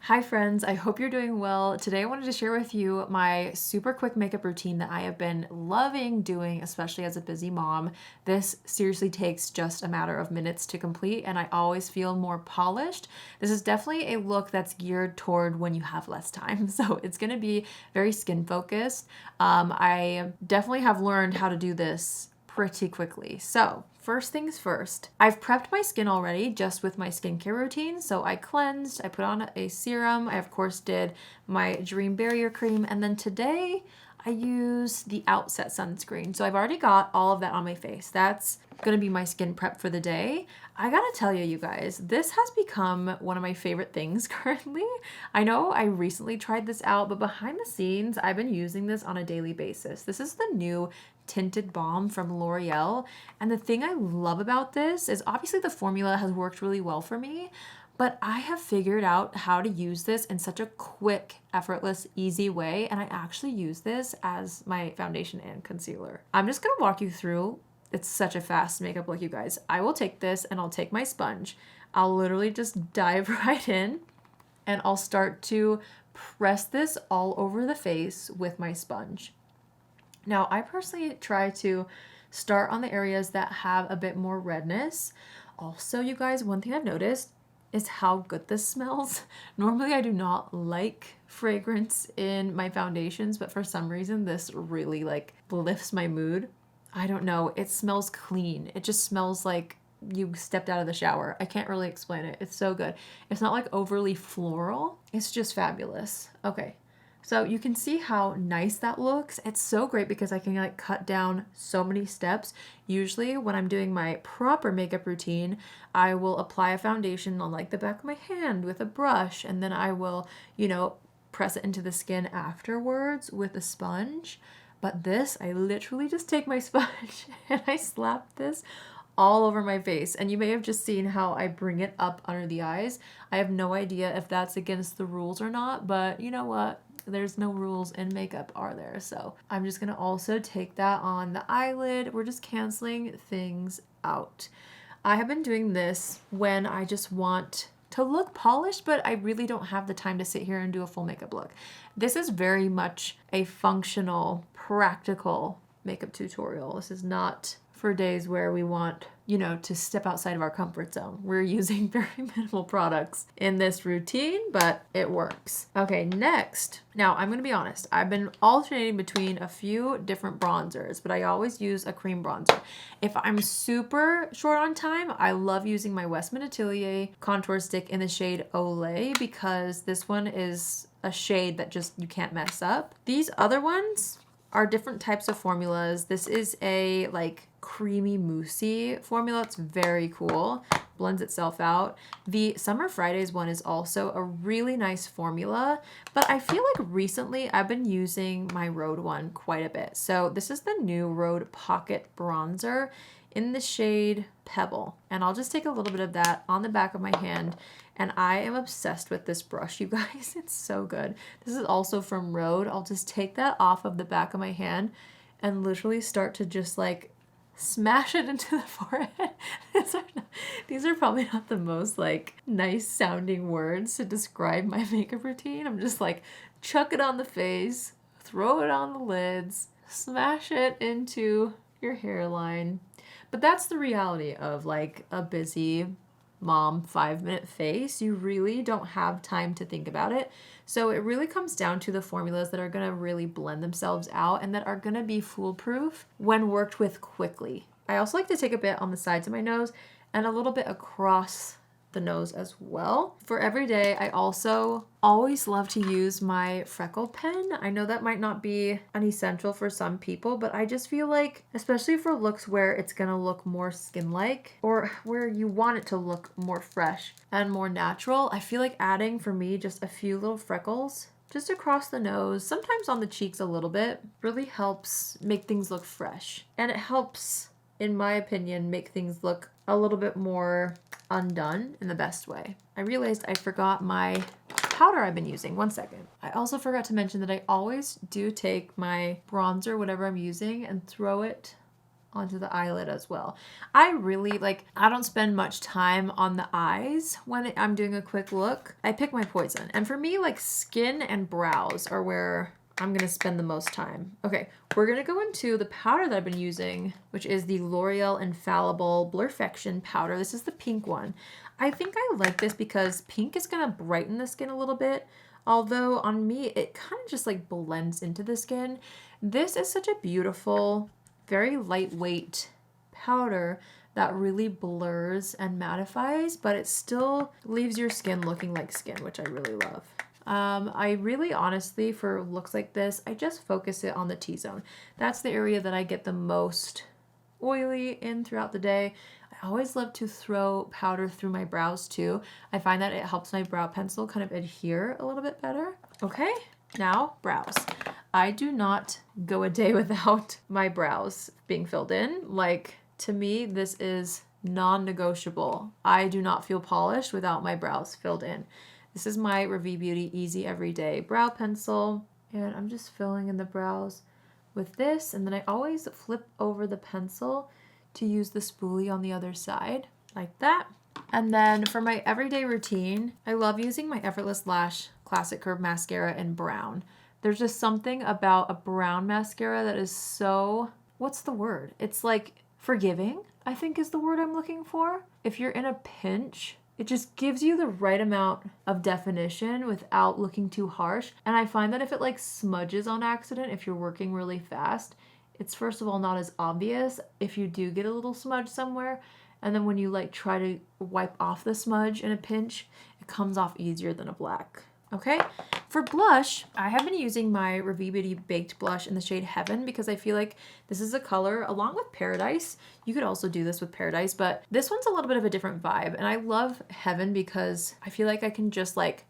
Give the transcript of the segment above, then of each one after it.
Hi friends, I hope you're doing well. Today I wanted to share with you my super quick makeup routine that I have been loving doing, especially as a busy mom. This seriously takes just a matter of minutes to complete and I always feel more polished. This is definitely a look that's geared toward when you have less time. So it's gonna be very skin focused. I definitely have learned how to do this pretty quickly. So first things first, I've prepped my skin already just with my skincare routine. So I cleansed, I put on a serum, I of course did my Dream Barrier Cream, and then today I use the OUTSET sunscreen. So I've already got all of that on my face. That's gonna be my skin prep for the day. I gotta tell you, you guys, this has become one of my favorite things currently. I know I recently tried this out, but behind the scenes, I've been using this on a daily basis. This is the new Tinted Balm from L'Oreal. And the thing I love about this is obviously the formula has worked really well for me, but I have figured out how to use this in such a quick, effortless, easy way. And I actually use this as my foundation and concealer. I'm just gonna walk you through. It's such a fast makeup look, you guys. I will take this and I'll take my sponge. I'll literally just dive right in and I'll start to press this all over the face with my sponge. Now, I personally try to start on the areas that have a bit more redness. Also, you guys, one thing I've noticed is how good this smells. Normally, I do not like fragrance in my foundations, but for some reason, this really lifts my mood. I don't know, it smells clean. It just smells like you stepped out of the shower. I can't really explain it. It's so good. It's not like overly floral. It's just fabulous. Okay. So you can see how nice that looks. It's so great because I can cut down so many steps. Usually when I'm doing my proper makeup routine, I will apply a foundation on the back of my hand with a brush, and then I will, press it into the skin afterwards with a sponge. But this, I literally just take my sponge and I slap this all over my face. And you may have just seen how I bring it up under the eyes. I have no idea if that's against the rules or not, but you know what? There's no rules in makeup, are there? So I'm just gonna also take that on the eyelid. We're just canceling things out. I have been doing this when I just want to look polished, but I really don't have the time to sit here and do a full makeup look. This is very much a functional, practical makeup tutorial. This is not for days where we want, to step outside of our comfort zone. We're using very minimal products in this routine, but it works. Okay, next. Now, I'm gonna be honest. I've been alternating between a few different bronzers, but I always use a cream bronzer. If I'm super short on time, I love using my Westman Atelier contour stick in the shade Olay because this one is a shade that just you can't mess up. These other ones are different types of formulas. This is a creamy moussey formula. It's very cool, blends itself out. The Summer Fridays one is also a really nice formula, but I feel like recently I've been using my Rhode one quite a bit. So this is the new Rhode Pocket Bronzer in the shade Pebble. And I'll just take a little bit of that on the back of my hand. And I am obsessed with this brush, you guys. It's so good. This is also from Rhode. I'll just take that off of the back of my hand and literally start to just smash it into the forehead. These are probably not the most nice sounding words to describe my makeup routine. I'm just chuck it on the face, throw it on the lids, smash it into your hairline. But that's the reality of a busy mom 5-minute face. You really don't have time to think about it. So it really comes down to the formulas that are going to really blend themselves out and that are going to be foolproof when worked with quickly. I also like to take a bit on the sides of my nose and a little bit across the nose as well. For every day, I also always love to use my freckle pen. I know that might not be an essential for some people, but I just feel especially for looks where it's gonna look more skin-like or where you want it to look more fresh and more natural, I feel adding for me just a few little freckles just across the nose, sometimes on the cheeks a little bit, really helps make things look fresh. And it helps, in my opinion, make things look a little bit more undone in the best way. I realized I forgot my powder I've been using. One second. I also forgot to mention that I always do take my bronzer, whatever I'm using, and throw it onto the eyelid as well. I really I don't spend much time on the eyes when I'm doing a quick look. I pick my poison. And for me, like skin and brows are where I'm gonna spend the most time. Okay, we're gonna go into the powder that I've been using, which is the L'Oreal Infallible Blurfection powder. This is the pink one. I think I like this because pink is gonna brighten the skin a little bit. Although on me, it kind of just like blends into the skin. This is such a beautiful, very lightweight powder that really blurs and mattifies, but it still leaves your skin looking like skin, which I really love. I really honestly, for looks like this, I just focus it on the T-zone. That's the area that I get the most oily in throughout the day. I always love to throw powder through my brows too. I find that it helps my brow pencil kind of adhere a little bit better. Okay, now brows. I do not go a day without my brows being filled in. Like, to me, this is non-negotiable. I do not feel polished without my brows filled in. This is my RAVIE Beauty Easy Everyday Brow Pencil, and I'm just filling in the brows with this, and then I always flip over the pencil to use the spoolie on the other side, like that. And then for my everyday routine, I love using my Effortless Lash Classic Curve Mascara in brown. There's just something about a brown mascara that is so, what's the word? It's like forgiving, I think is the word I'm looking for. If you're in a pinch, it just gives you the right amount of definition without looking too harsh. And I find that if it like smudges on accident, if you're working really fast, it's first of all not as obvious if you do get a little smudge somewhere. And then when you like try to wipe off the smudge in a pinch, it comes off easier than a black. Okay, for blush, I have been using my RAVIE Beauty Baked Blush in the shade Heaven because I feel like this is a color, along with Paradise. You could also do this with Paradise, but this one's a little bit of a different vibe. And I love Heaven because I feel like I can just like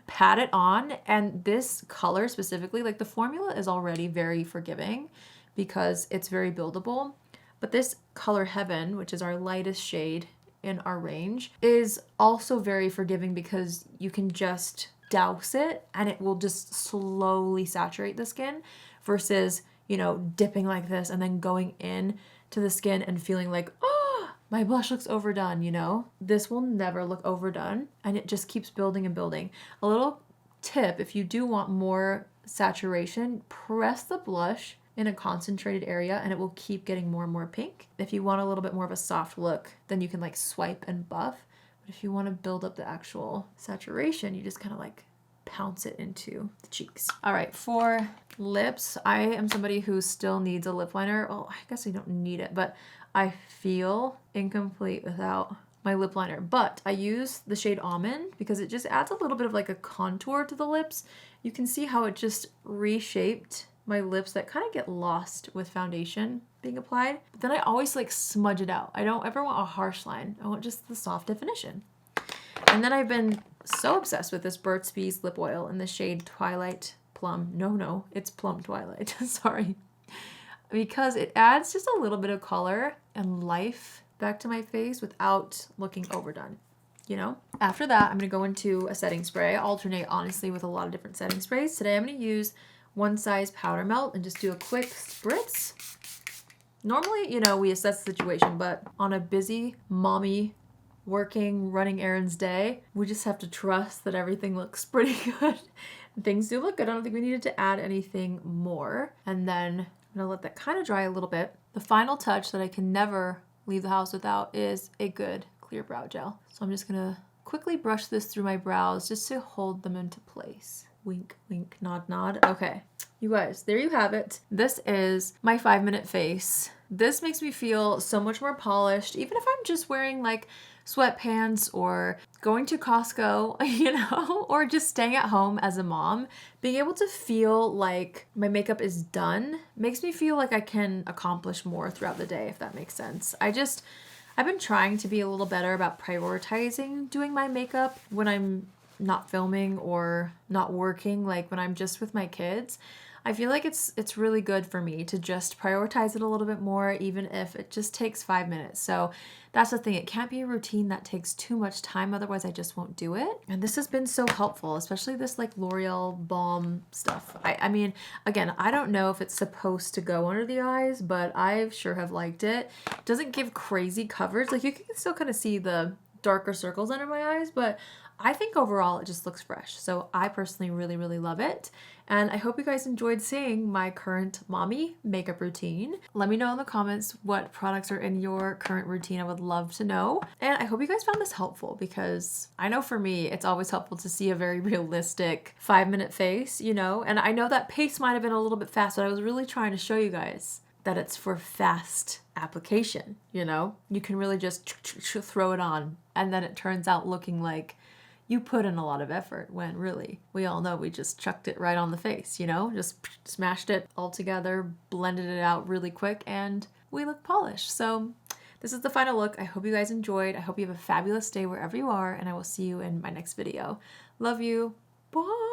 pat it on. And this color specifically, like the formula is already very forgiving because it's very buildable. But this color Heaven, which is our lightest shade in our range, is also very forgiving because you can just douse it and it will just slowly saturate the skin versus, you know, dipping like this and then going in to the skin and feeling like, oh, my blush looks overdone, you know? This will never look overdone and it just keeps building and building. A little tip, if you do want more saturation, press the blush in a concentrated area and it will keep getting more and more pink. If you want a little bit more of a soft look, then you can like swipe and buff. But if you want to build up the actual saturation, you just kind of like pounce it into the cheeks. All right, for lips, I am somebody who still needs a lip liner. Oh, I guess I don't need it, but I feel incomplete without my lip liner. But I use the shade Almond because it just adds a little bit of like a contour to the lips. You can see how it just reshaped my lips that kind of get lost with foundation being applied. But then I always like smudge it out. I don't ever want a harsh line. I want just the soft definition. And then I've been so obsessed with this Burt's Bees lip oil in the shade Twilight Plum. No, it's Plum Twilight. Sorry. Because it adds just a little bit of color and life back to my face without looking overdone. You know? After that, I'm going to go into a setting spray. I alternate honestly with a lot of different setting sprays. Today I'm going to use One Size Powder Melt and just do a quick spritz. Normally, you know, we assess the situation, but on a busy mommy working, running errands day, we just have to trust that everything looks pretty good. Things do look good. I don't think we needed to add anything more. And then I'm gonna let that kind of dry a little bit. The final touch that I can never leave the house without is a good clear brow gel. So I'm just gonna quickly brush this through my brows just to hold them into place. Wink, wink, nod, nod. Okay, you guys, there you have it. This is my 5-minute face. This makes me feel so much more polished, even if I'm just wearing like sweatpants or going to Costco, you know, or just staying at home as a mom. Being able to feel like my makeup is done makes me feel like I can accomplish more throughout the day, if that makes sense. I've been trying to be a little better about prioritizing doing my makeup when I'm not filming or not working, like when I'm just with my kids. I feel like it's really good for me to just prioritize it a little bit more, even if it just takes 5 minutes. So that's the thing. It can't be a routine that takes too much time, otherwise I just won't do it. And this has been so helpful, especially this like L'Oreal Balm stuff. I mean, again, I don't know if it's supposed to go under the eyes, but I sure have liked it. It doesn't give crazy coverage. Like you can still kind of see the darker circles under my eyes, but I think overall it just looks fresh. So I personally really, really love it. And I hope you guys enjoyed seeing my current mommy makeup routine. Let me know in the comments what products are in your current routine. I would love to know. And I hope you guys found this helpful, because I know for me, it's always helpful to see a very realistic 5-minute face, you know? And I know that pace might have been a little bit fast, but I was really trying to show you guys that it's for fast application, you know? You can really just throw it on, and then it turns out looking like you put in a lot of effort, when really, we all know we just chucked it right on the face, you know? Just smashed it all together, blended it out really quick, and we look polished. So this is the final look. I hope you guys enjoyed. I hope you have a fabulous day wherever you are, and I will see you in my next video. Love you. Bye.